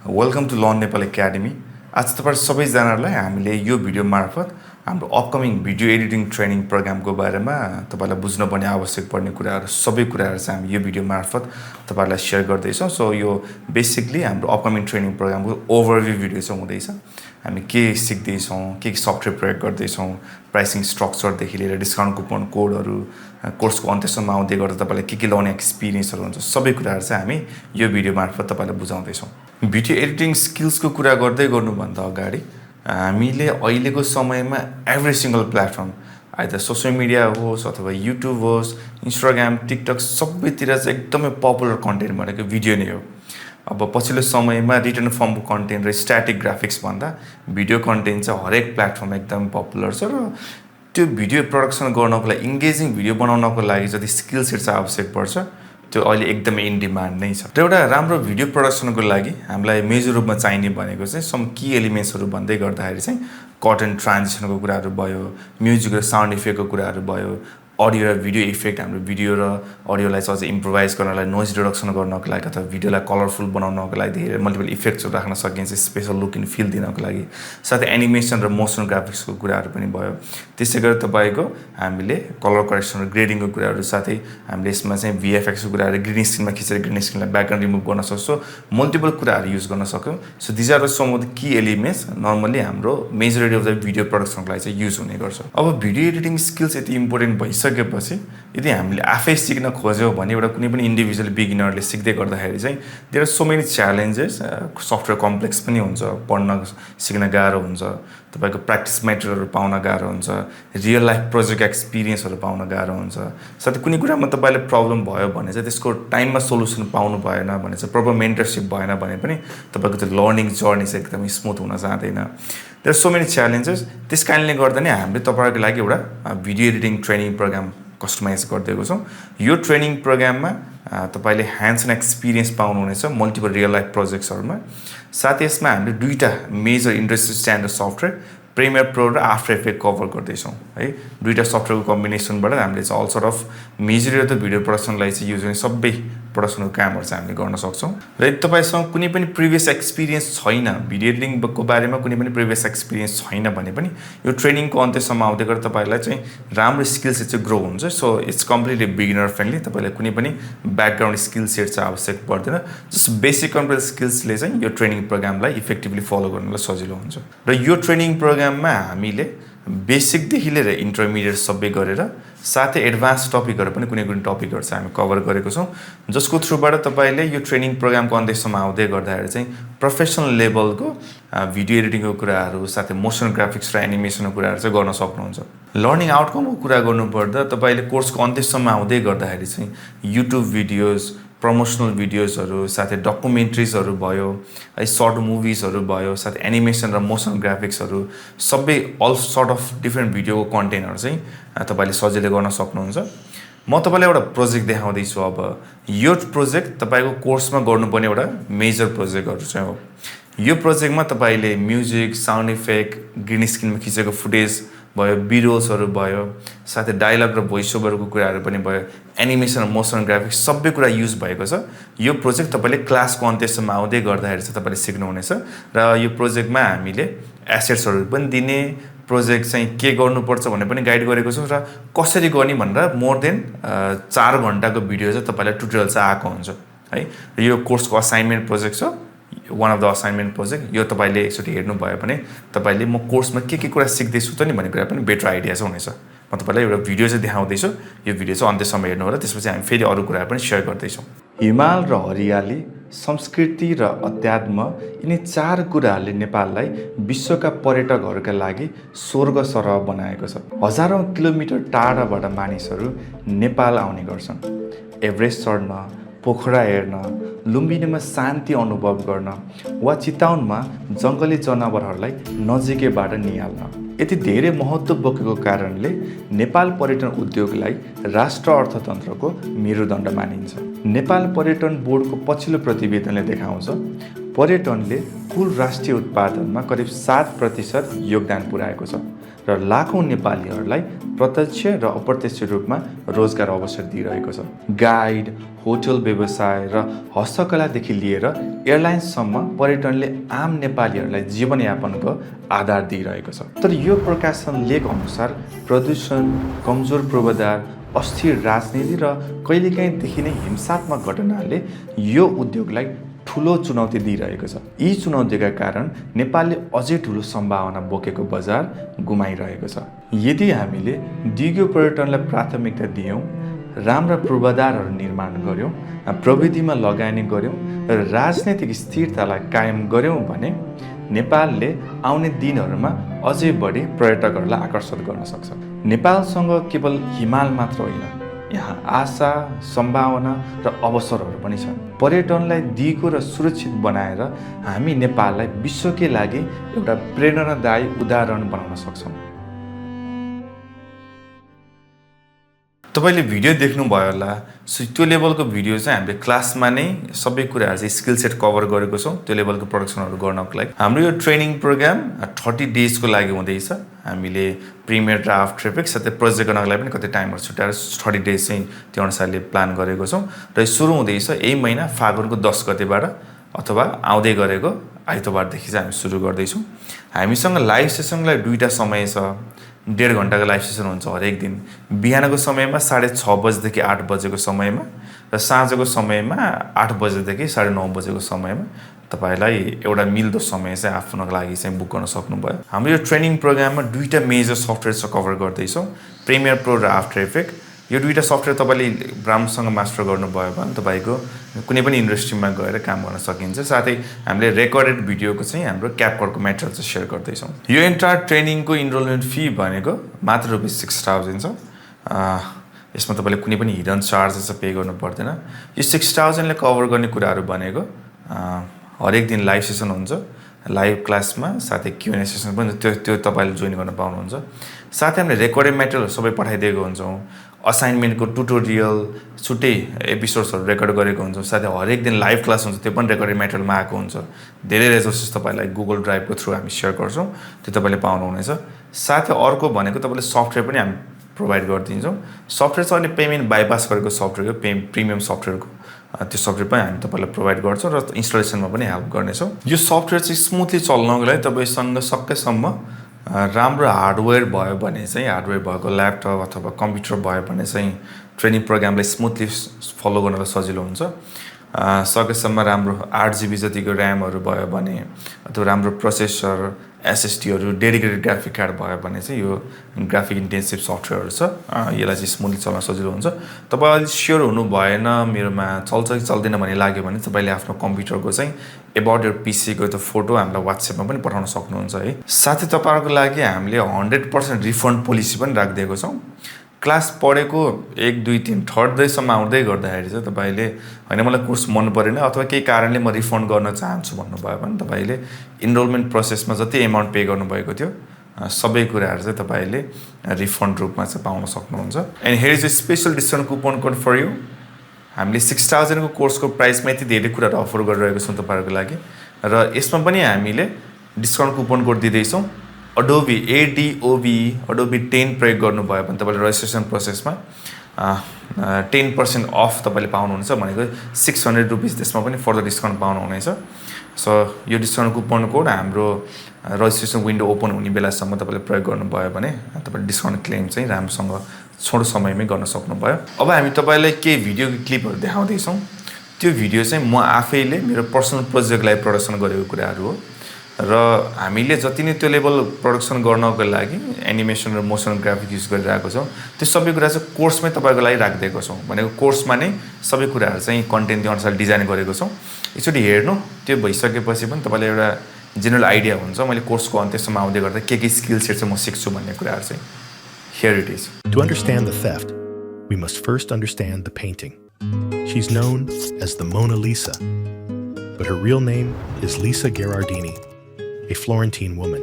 Welcome to learn Nepal academy. आज तपाईहरु सबैजनालाई हामीले यो भिडियो मार्फत हाम्रो अपकमिङ भिडियो एडिटिङ ट्रेनिङ प्रोग्रामको बारेमा तपाईलाई बुझ्नुपर्ने आवश्यक पर्ने कुराहरु सबै कुराहरु चाहिँ हामी यो भिडियो मार्फत तपाईलाई शेयर गर्दै छौं। सो यो बेसिकली हाम्रो अपकमिङ ट्रेनिङ प्रोग्रामको ओभरभ्यू भिडियो चाहिँ हुँदैछ। हामी के सिक्दै छौं, के सफ्टवेयर प्रयोग गर्दै छौं, प्राइसिङ स्ट्रक्चर देखि लिएर डिस्काउन्ट कुपन कोडहरु, कोर्सको अन्त्यसम्म आउँदै गर्दा तपाईलाई के लर्निङ एक्सपिरियन्सहरु हुन्छ, सबै कुराहरु चाहिँ हामी यो भिडियो मार्फत तपाईलाई बुझाउँदै छौं। भिडियो एडिटिङ स्किल्सको कुरा गर्दै गर्नुभन्दा अगाडि हामीले अहिलेको समयमा every single platform either social media होस् अथवा युट्युब होस्, इन्स्टाग्राम, टिकटक सबैतिर चाहिँ एकदमै पपुलर कन्टेन्ट भनेको भिडियो नै हो। अब पछिल्लो समयमा रिटन फर्मको कन्टेन्ट र स्ट्याटिक ग्राफिक्स भन्दा भिडियो कन्टेन्ट चाहिँ हरेक प्लेटफर्ममा एकदम पपुलर छ र त्यो भिडियो प्रोडक्सन गर्नको लागि इन्गेजिङ भिडियो बनाउनको लागि जति स्किल सेट चाहिँ आवश्यक पर्छ त्यो अहिले एकदमै इन डिमान्ड नै छ। र एउटा राम्रो भिडियो प्रोडक्सनको लागि हामीलाई मेजर रूपमा चाहिने भनेको चाहिँ सम की एलिमेन्ट्सहरु भन्दै गर्दाखेरि चाहिँ कट एन्ड ट्रान्जिसनको कुराहरु भयो, म्युजिक र साउन्ड इफेक्टको कुराहरु भयो, अडियो र भिडियो इफेक्ट, हाम्रो भिडियो र अडियोलाई चाहिँ अझै इम्प्रोभाइज गर्नलाई, नोइज रिडक्सन गर्नको लागि अथवा भिडियोलाई कलरफुल बनाउनको लागि धेरै मल्टिपल इफेक्ट्सहरु राख्न सकिन्छ, स्पेशल लुक एन्ड फिल दिनको लागि। साथै एनिमेसन र मोसन ग्राफिक्सको कुराहरु पनि भयो। त्यसैगरी तपाईको हामीले कलर करेक्सन र ग्रेडिङको कुराहरु, साथै हामीले यसमा चाहिँ भिएफएक्स को कुराहरु ग्रीन स्क्रिनमा खिचेर ग्रीन स्क्रिनलाई ब्याकग्राउन्ड रिमुभ गर्न सक्छौं, मल्टिपल कुराहरु युज गर्न सक्छौं। So this are some of the key elements normally हाम्रो मेजोरिटी अफ द भिडियो प्रोडक्सनको लागि चाहिँ युज हुने गर्छ। अब भिडियो एडिटिङ स्किल्स यति इम्पोर्टेन्ट भइसकेपछि यदि हामीले आफै सिक्न खोज्यौं भने एउटा कुनै पनि इन्डिभिजुअल बिगिनरले सिक्दै गर्दाखेरि चाहिँ there are so many challenges. Software complex पनि हुन्छ, पढ्न सिक्न गाह्रो हुन्छ, तपाईको प्र्याक्टिस मेटेरियलहरु पाउन गाह्रो हुन्छ, रियल लाइफ प्रोजेक्ट एक्सपिरियन्सहरु पाउन गाह्रो हुन्छ। साथै कुनै कुरामा तपाईले प्रब्लम भयो भने चाहिँ त्यसको टाइममा सोलुसन पाउनु भएन भने चाहिँ प्रपर मेन्टरशिप भएन भने पनि तपाईको त्यो लर्निङ जर्नी चाहिँ एकदमै स्मुथ हुन जाँदैन। There are so many challenges. त्यसकारणले गर्दा नै हामीले तपाईहरुको लागि एउटा video editing training program customise गरिदिएको छौं। यो ट्रेनिङ प्रोग्राममा तपाईले ह्यान्ड्स अन एक्सपिरियन्स पाउनुहुनेछ मल्टिपल रियल लाइफ प्रोजेक्ट्सहरुमा। साथै यसमा हामीले दुईटा major industry standard software Premiere Pro र आफ्टर इफेक्ट कभर गर्दै छौं है। दुईटा सफ्टवेयरको कम्बिनेसनबाट हामीले चाहिँ all sort of major of the video प्रोडक्सनलाई चाहिँ युज गर्ने सबै प्रोडक्सनको कामहरु चाहिँ हामीले गर्न सक्छौं। र यदि तपाईसँग कुनै पनि प्रिभियस एक्सपिरियन्स छैन, भिडियो एडिटिङको बारेमा कुनै पनि प्रिभियस एक्सपिरियन्स छैन भने पनि यो ट्रेनिङको अन्त्यसम्म आउँदै गर्दा तपाईलाई चाहिँ राम्रो स्किल सेट चाहिँ ग्रो हुन्छ। So it's completely beginner friendly. तपाईलाई कुनै पनि ब्याकग्राउन्ड स्किल सेट चाहिँ आवश्यक पर्दैन। जस्ट बेसिक कम्प्युटर स्किल्सले चाहिँ यो ट्रेनिङ प्रोग्रामलाई इफेक्टिभली फलो गर्नलाई सजिलो हुन्छ। र यो ट्रेनिङ प्रोग्राममा हामीले बेसिकदेखि लिएर इन्टरमिडिएट सबै गरेर साथै एडभान्स टपिकहरु पनि कुनै टपिकहरु चाहिँ हामी कभर गरेको छौं, जसको थ्रुबाट तपाईले यो ट्रेनिङ प्रोग्रामको अन्त्यसम्म आउँदै गर्दाखेरि चाहिँ प्रोफेसनल लेभलको भिडियो एडिटिङको कुराहरु, साथै मोसन ग्राफिक्स र एनिमेसनको कुराहरु चाहिँ गर्न सक्नुहुन्छ। लर्निङ आउटकमको कुरा गर्नुपर्दा तपाईले कोर्सको अन्त्यसम्म आउँदै गर्दाखेरि चाहिँ युट्युब भिडियोज, प्रमोशनल भिडियोजहरु, साथै डकुमेन्ट्रीजहरु भयो, सर्ट मुभिजहरु भयो, साथै एनिमेसन र मोसन ग्राफिक्सहरु सबै अल सर्ट अफ डिफरेन्ट भिडियोको कन्टेन्टहरु चाहिँ तपाईले सजिलै गर्न सक्नुहुन्छ। म तपाईलाई एउटा प्रोजेक्ट देखाउँदै छु। अब यो प्रोजेक्ट तपाईको कोर्समा गर्नुपर्ने एउटा मेजर प्रोजेक्टहरु चाहिँ हो। यो प्रोजेक्टमा तपाईले म्युजिक, साउन्ड इफेक्ट, ग्रीन स्क्रिनमा खिचेको फुटेज भयो, बिरोल्सहरु भयो, साथै डायलग र भोइस ओभरको कुराहरु पनि भयो, एनिमेसन र मोसन ग्राफिक्स सबै कुरा युज भएको छ। यो प्रोजेक्ट तपाईले क्लासको अन्त्यसम्म आउँदै गर्दाखेरि चाहिँ तपाईले सिक्नुहुनेछ। र यो प्रोजेक्टमा हामीले एसेट्सहरु पनि दिने, प्रोजेक्ट चाहिँ के गर्नुपर्छ भन्ने पनि गाइड गरेको छौं र कसरी गर्ने भनेर मोर देन 4 घण्टाको भिडियो चाहिँ तपाईलाई ट्युटोरियल चाहिँ आएको हुन्छ है। र यो कोर्सको असाइनमेन्ट प्रोजेक्ट छ, one of the assignment project. यो तपाईले एकचोटी हेर्नु भयो भने तपाईले म कोर्समा के कुरा सिक्दै छु त नि भन्ने कुरा पनि बेटर आइडिया चाहिँ हुनेछ। म तपाईलाई एउटा भिडियो चाहिँ देखाउँदै छु। यो भिडियो चाहिँ अन्त्यसम्म हेर्नु होला, त्यसपछि हामी फेरि अरु कुरा पनि शेयर गर्दै छौं। हिमाल र हरियाली, संस्कृति र अध्यात्म यिनी 4 कुराहरूले नेपाललाई विश्वका पर्यटकहरूका लागि स्वर्ग सरह बनाएको छ। हजारौं किलोमिटर टाढाबाट मानिसहरू नेपाल आउने गर्छन्। एभरेस्ट चढ्न, पोखरा हेर्न, लुम्बिनीमा शान्ति अनुभव गर्न वा चितवनमा जंगली जनावरहरूलाई नजिकैबाट निहाल्न। यति धेरै महत्त्व बोकेको कारणले नेपाल पर्यटन उद्योगलाई राष्ट्र अर्थतन्त्रको मेरुदण्ड मानिन्छ। नेपाल पर्यटन बोर्डको पछिल्लो प्रतिवेदनले देखाउँछ पर्यटनले कुल राष्ट्रिय उत्पादनमा करिब 7% योगदान पुर्याएको छ र लाखौँ नेपालीहरूलाई प्रत्यक्ष र अप्रत्यक्ष रूपमा रोजगार अवसर दिइरहेको छ। गाइड, होटल व्यवसाय र हस्तकलादेखि लिएर एयरलाइन्ससम्म पर्यटनले आम नेपालीहरूलाई जीवनयापनको आधार दिइरहेको छ। तर यो प्रकाशन लेख अनुसार प्रदूषण, कमजोर पूर्वाधार, अस्थिर राजनीति र कहिलेकाहीँ देखिने हिंसात्मक घटनाले यो उद्योगलाई ठुलो चुनौती दिइरहेको छ। यी चुनौतीका कारण नेपालले अझै ठुलो सम्भावना बोकेको बजार गुमाइरहेको छ। यदि हामीले दिगो पर्यटनलाई प्राथमिकता दियौँ, राम्रा पूर्वाधारहरू निर्माण गर्यौँ, प्रविधिमा लगानी गर्यौँ र राजनैतिक स्थिरतालाई कायम गर्यौँ भने नेपालले आउने दिनहरूमा अझै बढी पर्यटकहरूलाई आकर्षित गर्न सक्छ। नेपालसँग केवल हिमाल मात्र होइन, यहाँ आशा, सम्भावना र अवसरहरू पनि छन्। पर्यटनलाई दिगो र सुरक्षित बनाएर हामी नेपाललाई विश्वकै लागि एउटा प्रेरणादायी उदाहरण बनाउन सक्छौँ। तपाईले भिडियो देख्नुभयो होला। सो त्यो लेभलको भिडियो चाहिँ हामीले क्लासमा नै सबै कुराहरू चाहिँ स्किल सेट कभर गरेको छौँ त्यो लेभलको प्रोडक्सनहरू गर्नको लागि। हाम्रो यो ट्रेनिङ प्रोग्राम 30 डेजको लागि हुँदैछ। हामीले प्रिमियर ड्राफ्ट, ट्रेफिक साथै प्रोजेक्ट गर्नको लागि पनि कति टाइमहरू छुट्याएर 30 डेज चाहिँ त्यो अनुसारले प्लान गरेको छौँ र सुरु हुँदैछ यही महिना फागुनको 10 गतेबाट अथवा आउँदै गरेको आइतबारदेखि चाहिँ हामी सुरु गर्दैछौँ। हामीसँग लाइभ सेसनलाई 2टा समय छ। 1.5 घन्टाको लाइभ सेसन हुन्छ हरेक दिन। बिहानको समयमा 6:30 बजेदेखि 8 बजेको समयमा र साँझको समयमा 8 बजेदेखि 9:30 बजेको समयमा तपाईलाई एउटा मिल्दो समय चाहिँ आफ्नो लागि चाहिँ बुक गर्न सक्नुभयो। हाम्रो यो ट्रेनिङ प्रोग्राममा 2टा मेजर सफ्टवेयर चाहिँ कभर गर्दैछौँ, प्रिमियर प्रो र आफ्टर इफेक्ट। यो 2टा सफ्टवेयर तपाईँले राम्रोसँग मास्टर गर्नुभयो भने तपाईँको कुनै पनि इन्डस्ट्रीमा गएर काम गर्न सकिन्छ। साथै हामीले रेकर्डेड भिडियोको चाहिँ हाम्रो क्यापकटको मेटेरियल चाहिँ सेयर गर्दैछौँ। यो एन्टायर ट्रेनिङको इनरोलमेन्ट फी भनेको मात्र ₹6,000 छ। यसमा तपाईँले कुनै पनि हिडन चार्जेस चाहिँ पे गर्नु पर्दैन। यो 6,000 ले कभर गर्ने कुराहरू भनेको हरेक दिन लाइभ सेसन हुन्छ, लाइभ क्लासमा साथै Q&A सेसन पनि त्यो तपाईँले जोइन गर्न पाउनुहुन्छ। साथै हामीले रेकर्डेड मेटेरियल सबै पठाइदिएको हुन्छौँ। असाइनमेन्टको ट्युटोरियल, छुट्टै एपिसोड्सहरू रेकर्ड गरेको हुन्छ। साथै हरेक दिन लाइभ क्लास हुन्छ, त्यो पनि रेकर्डेड मेटेरियलमा आएको हुन्छ। धेरै रिसोर्सेस तपाईँलाई गुगल ड्राइभको थ्रु हामी सेयर गर्छौँ, त्यो तपाईँले पाउनुहुनेछ। साथै अर्को भनेको तपाईँले सफ्टवेयर पनि हामी प्रोभाइड गरिदिन्छौँ। सफ्टवेयर चाहिँ अहिले पेमेन्ट बाइपास गरेको सफ्टवेयर हो, प्रिमियम सफ्टवेयरको त्यो सफ्टवेयर पनि हामी तपाईँलाई प्रोभाइड गर्छौँ र इन्स्टलेसनमा पनि हेल्प गर्नेछौँ। यो सफ्टवेयर चाहिँ स्मुथली चल्नको लागि तपाईँसँग सकेसम्म राम्रो हार्डवेयर भयो भने चाहिँ, हार्डवेयर भएको ल्यापटप अथवा कम्प्युटर भयो भने चाहिँ ट्रेनिङ प्रोग्रामलाई स्मुथली फलो गर्नलाई सजिलो हुन्छ। सकेसम्म राम्रो 8GB जतिको ऱ्यामहरू भयो भने अथवा राम्रो प्रोसेसर, एसएसडीहरू, डेडिकेटेड ग्राफिक कार्ड भयो भने चाहिँ यो ग्राफिक इन्टेन्सिभ सफ्टवेयरहरू छ। यसलाई चाहिँ स्मुथली चल्न सजिलो हुन्छ। तपाईँ अहिले स्योर हुनु भएन मेरोमा चल्छ कि चल्दैन भन्ने लाग्यो भने तपाईँले आफ्नो कम्प्युटरको चाहिँ एबाउट योर पीसीको त्यो फोटो हामीलाई WhatsAppमा पनि पठाउन सक्नुहुन्छ है। साथै तपाईँहरूको लागि हामीले 100% रिफन्ड पोलिसी पनि राखिदिएको छौँ। क्लास पढेको 1, 2, 3 थर्ड डेसम्म आउँदै गर्दाखेरि चाहिँ तपाईँले होइन मलाई कोर्स मन परेन अथवा केही कारणले म रिफन्ड गर्न चाहन्छु भन्नुभयो भने तपाईँले इनरोलमेन्ट प्रोसेसमा जति एमाउन्ट पे गर्नुभएको थियो सबै कुराहरू चाहिँ तपाईँले रिफन्ड रूपमा चाहिँ पाउन सक्नुहुन्छ। And here is a special discount coupon code for you. हामीले 6,000 को कोर्सको प्राइसमा यति धेरै कुराहरू अफर गरिरहेको छौँ तपाईँहरूको लागि र यसमा पनि हामीले डिस्काउन्ट कुपन कोड दिँदैछौँ। अडोबी अडोबी 10 प्रयोग गर्नुभयो भने तपाईँले रेजिस्ट्रेसन प्रोसेसमा 10% अफ तपाईँले पाउनुहुन्छ भनेको ₹600 त्यसमा पनि फर्दर डिस्काउन्ट पाउनुहुनेछ। सो यो डिस्काउन्ट कुपन कोड हाम्रो रेजिस्ट्रेसन विन्डो ओपन हुने बेलासम्म तपाईँले प्रयोग गर्नुभयो भने तपाईँले डिस्काउन्ट क्लेम चाहिँ राम्रोसँग छोटो समयमै गर्न सक्नुभयो। अब हामी तपाईँलाई केही भिडियो क्लिपहरू देखाउँदैछौँ। त्यो भिडियो चाहिँ म आफैले मेरो पर्सनल प्रोजेक्टलाई प्रदर्शन गरेको कुराहरू हो र हामीले जति नै त्यो लेभल प्रोडक्सन गर्नको लागि एनिमेसन र मोसन ग्राफिक युज गरिरहेको छौँ त्यो सबै कुरा चाहिँ कोर्समै तपाईँको लागि राखिदिएको छौँ। भनेको कोर्समा नै सबै कुराहरू चाहिँ कन्टेन्ट त्यो अनुसार डिजाइन गरेको छौँ। एकचोटि हेर्नु, त्यो भइसकेपछि पनि तपाईँलाई एउटा जेनरल आइडिया हुन्छ मैले कोर्सको अन्त्यसम्म आउँदै गर्दा के स्किल सेट चाहिँ म सिक्छु भन्ने कुराहरू चाहिँ। Here it is. To understand the theft, we must first understand the painting. She's known as the Mona Lisa, but her real name is Lisa Gherardini, a Florentine woman.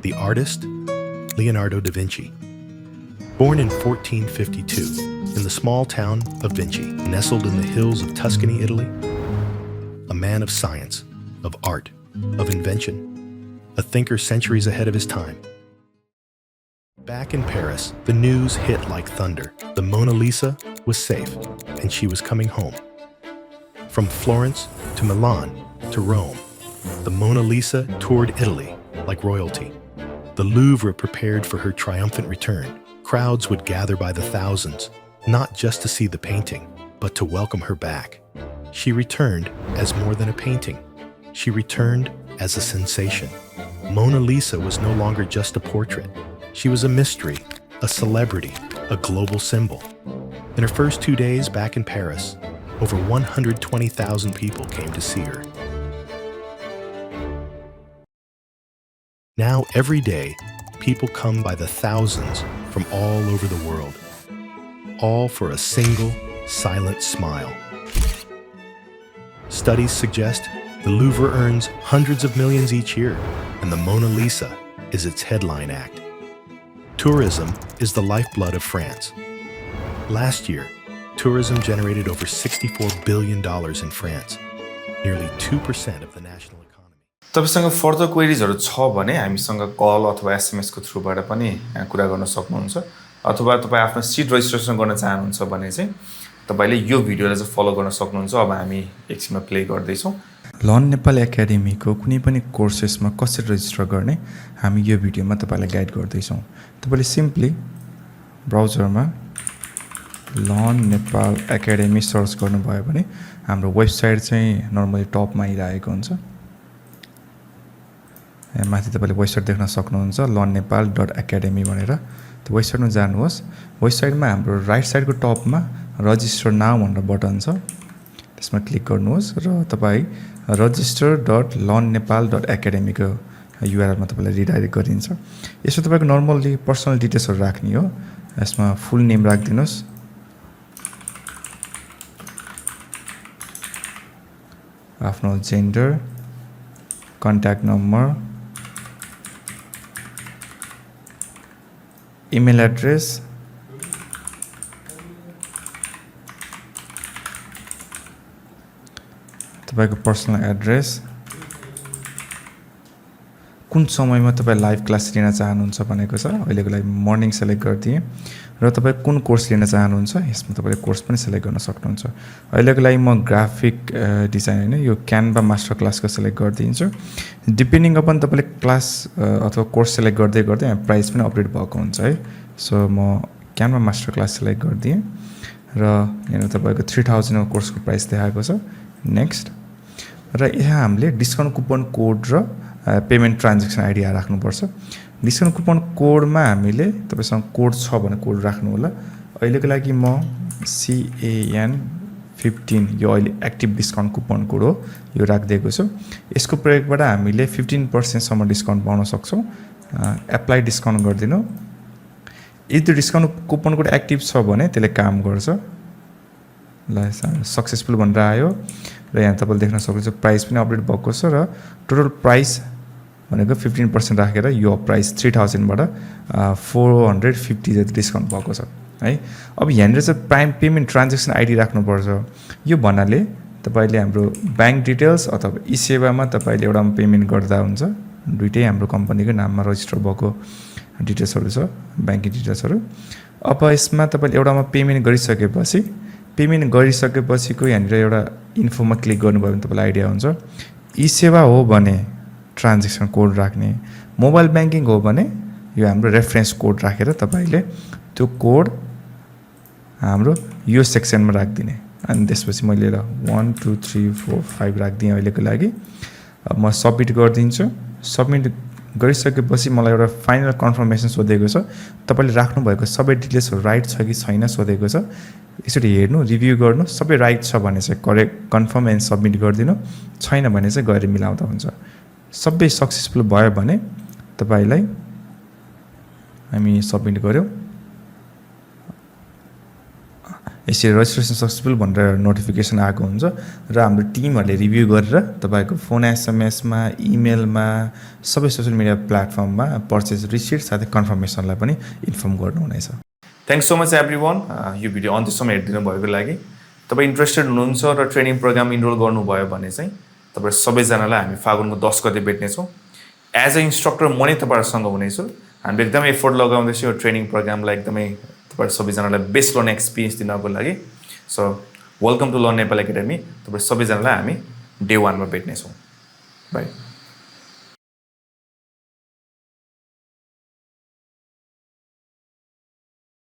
The artist, Leonardo da Vinci. Born in 1452 in the small town of Vinci, nestled in the hills of Tuscany, Italy, a man of science, of art, of invention, a thinker centuries ahead of his time. Back in Paris, the news hit like thunder. The Mona Lisa was safe, and she was coming home. From Florence to Milan to Rome, the Mona Lisa toured Italy like royalty. The Louvre prepared for her triumphant return. Crowds would gather by the thousands, not just to see the painting, but to welcome her back. She returned as more than a painting. She returned as a sensation. Mona Lisa was no longer just a portrait. She was a mystery, a celebrity, a global symbol. In her first 2 days back in Paris, over 120,000 people came to see her. Now, every day, people come by the thousands from all over the world, all for a single, silent smile. Studies suggest the Louvre earns hundreds of millions each year, and the Mona Lisa is its headline act. Tourism is the lifeblood of France. Last year, tourism generated over $64 billion in France, nearly 2% of the national economy. तपाईसँग further क्वेरीजहरु छ भने हामीसँग call अथवा SMS को थ्रुबाट पनि कुरा गर्न सक्नुहुन्छ अथवा तपाई आफ्नो सिट रेजिस्ट्रेसन गर्न चाहनुहुन्छ भने चाहिँ तपाईले यो भिडियोलाई चाहिँ फलो गर्न सक्नुहुन्छ। अब हामी एकछिनमा प्ले गर्दै छौं। लर्न नेपाल एकाडेमी को कुनै पनि कोर्सेसमा कसरी रेजिस्टर गर्ने हामी यो भिडियोमा तपाईलाई गाइड गर्दै छौं। तपाईले सिम्पली ब्राउजरमा लर्न नेपाल एकाडेमी सर्च गर्नुभयो भने हाम्रो वेबसाइट चाहिँ नर्मली टपमा आइरहेको हुन्छ। माथि तपाईले वेबसाइट देख्न सक्नुहुन्छ learnnepal.academy भनेर। त्यो वेबसाइटमा जानुहोस्। वेबसाइटमा हाम्रो राइट साइडको टपमा रजिस्टर नाउ भनेर बटन छ, त्यसमा क्लिक गर्नुहोस् र तपाई register.learnnepal.academy को युआरएल मा तपाईलाई रिडाइरेक्ट गरिन्छ। यसमा तपाईको नर्मली पर्सनल डिटेल्सहरु राख्नी हो। यसमा फुल नेम राख्दिनुस्, आफ्नो gender, contact number, email address, तपाईको पर्सनल एड्रेस, कुन समयमा तपाई लाइभ क्लास लिन चाहनुहुन्छ भनेको छ। अहिलेको लागि मर्निङ सेलेक्ट गर्दिए र तपाई कुन कोर्स लिन चाहनुहुन्छ यसमा तपाईले कोर्स पनि सेलेक्ट गर्न सक्नुहुन्छ। अहिलेको लागि म ग्राफिक डिजाइन हैन यो क्यानभा मास्टर क्लासको सेलेक्ट गर्दिन्छु। डिपेन्डिङ अपन तपाईले क्लास अथवा कोर्स सेलेक्ट गर्दै गर्दै प्राइस पनि अपडेट भएको हुन्छ है। सो म क्यानभा मास्टर क्लास सेलेक्ट गर्दिए र यहाँ तपाईको 3000 को कोर्सको प्राइस देखाएको छ। नेक्स्ट र यहाँ हामीले डिस्काउन्ट कुपन कोड र पेमेन्ट ट्रान्ज्याक्सन आइडी राख्नुपर्छ। डिस्काउन्ट कुपन कोडमा हामीले तपाईसँग कोड छ भने कोड राख्नु होला। अहिलेको लागि म CAN15 यो अहिले एक्टिभ डिस्काउन्ट कुपन कोड हो, यो राख्दिएको छु। यसको प्रयोगबाट हामीले 15% सम्म डिस्काउन्ट पाउन सक्छौं। एप्लाई डिस्काउन्ट गर्दिनु। यदि त्यो डिस्काउन्ट कुपन कोड एक्टिभ छ भने त्यसले काम गर्छ। ल सक्सेसफुल भनेर आयो र यहाँ तपाईले देख्न सक्नुहुन्छ प्राइस पनि अपडेट भएको छ र टोटल प्राइस भनेको 15% राखेर यो प्राइस 3000 बाट 450 जति डिस्काउन्ट भएको छ है। अब यहाँनिर चाहिँ प्राइम पेमेन्ट ट्रान्ज्याक्सन आइडी राख्नु पर्छ। यो भन्नाले तपाईले हाम्रो बैंक डिटेल्स अथवा ई-सेवामा तपाईले एउटा पेमेन्ट गर्दा हुन्छ। दुईटै हाम्रो कम्पनीको नाममा रजिस्टर भएको डिटेल्सहरु छ, बैंकिङ डिटेल्सहरु। अब यसमा तपाईले एउटामा पेमेन्ट गरिसकेपछिको यहाँनिर एउटा इन्फोमा क्लिक गर्नुभयो भने तपाईलाई आइडिया हुन्छ। ई-सेवा हो भने ट्रान्ज्याक्सन कोड राख्ने, मोबाइल बैंकिङ हो भने यो हाम्रो रेफरेन्स कोड राखेर तपाईले त्यो कोड हाम्रो यो सेक्सनमा राख्दिने। अनि त्यसपछि मैले 1 2 3 4 5 राख्दिए अहिलेको लागि। अब म सबमिट गर्दिन्छु। सबमिट गरिसकेपछि मलाई एउटा फाइनल कन्फर्मेसन सोधेको छ। तपाईले राख्नु भएको सबै डिटेल्सहरु राइट छ कि छैन सोधेको छ। यसरी हेर्नु, रिभ्यु गर्नु, सबै राइट छ भने चाहिँ करेक्ट कन्फर्म एन्ड सबमिट गर्दिनु, छैन भने चाहिँ गएर मिलाउँदा हुन्छ। सबै सक्सेसफुल भयो भने तपाईलाई हामी सबमिट गर्यौं। यसरी रेजिस्ट्रेसन सक्सेसफुल भनेर नोटिफिकेसन आएको हुन्छ र हाम्रो टिमहरुले रिभ्यु गरेर तपाईको फोन एसएमएस मा, इमेलमा, सबै सोशल मिडिया प्लेटफर्ममा पर्चेज रिसिट साथै कन्फर्मेसनलाई पनि इन्फर्म गर्नुहुनेछ। Thanks so much everyone. यो भिडियो अन्त्यसम्म हेर्दिनु भएको लागि। तपाई इन्ट्रेस्टेड हुनुहुन्छ र ट्रेनिङ प्रोग्राम इनरोल गर्नुभयो भने चाहिँ तपाईँ सबैजनालाई हामी फागुनको 10 गते भेट्नेछौँ एज अ इन्स्ट्रक्टर म नै तपाईँहरूसँग हुनेछु हामीले एकदमै एफोर्ट लगाउँदैछौँ यो ट्रेनिङ प्रोग्रामलाई एकदमै तपाईँ सबैजनालाई बेस्ट लर्निङ एक्सपिरियन्स दिनको लागि so welcome to learn Nepal academy तपाईँ सबैजनालाई हामी डे 1 मा भेट्नेछौँ बाई